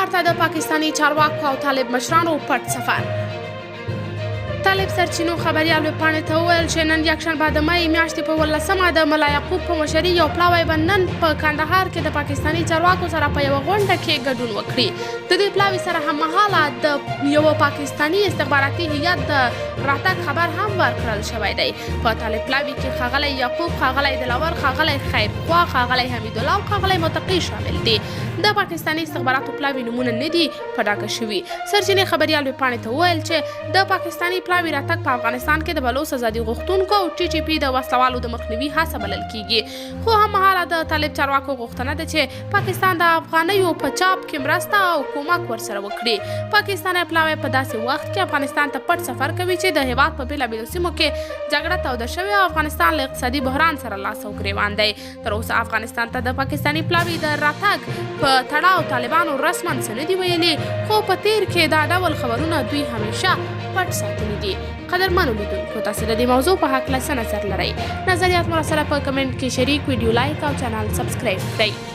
کندهار ته د پاکستاني چارواکو او طالب مشرانو پټ سفر. طالب سرچینو خبریال ویبپاڼې ته وویل چې نن یکشنبه د مۍ میاشتې په 18مه د ملا یعقوب په مشري یو پلاوی به نن په کندهار کې د پاکستاني چارواکو سره په یوه غونډه کې ګډون وکړي. د دې پلاوي سره هممهاله د یوه پاکستاني استخباراتي هیئت د راتګ خبر هم ورکړل شوی دی. په طالب پلاوي کې ښاغلی یعقوب، ښاغلی دلاور، ښاغلی خیرخوا، ښاغلی حمیدالله او ښاغلی متقي شامل دي. د پاکستاني استخباراتو پلاوي نومونه نه دي په ډاګه شوي. سرچینې خبریال ویبپاڼې ته وویل چې د پاکستاني پلاوي راتګ په افغانستان کې د بلوڅ ازادي غوښتونکو او ټي ټي پي د وسلوالو د مخنیوي هڅه بلل کیږي. خو هممهاله د طالب چارواکو غوښتنه ده چې پاکستان د افغانیو په چاپ کې مرسته او کومک ورسره وکړي. پاکستاني پلاوی په داسې وخت کې افغانستان ته پټ سفر کوي چې د هېواد په بېلابېلو سیمو کې جګړه توده شوې او افغانستان له اقتصادي بحران سره لاس او ګرېوان دی. تر اوسه افغانستان ته د پاکستاني پلاوي د راتګ په تړاو طالبانو رسما څه نه دي ویلي، خو په تیر کې دا ډول خبرونه دوی همیشه پټ ساتلي دي. قدرمنو لیدونکو، تاسو د دې موضوع په هکله څه نظر لرئ؟ نظریات مو راسره په کمنټ کې شریک، ویډیو لایک او چینل سبسکرایب کړئ.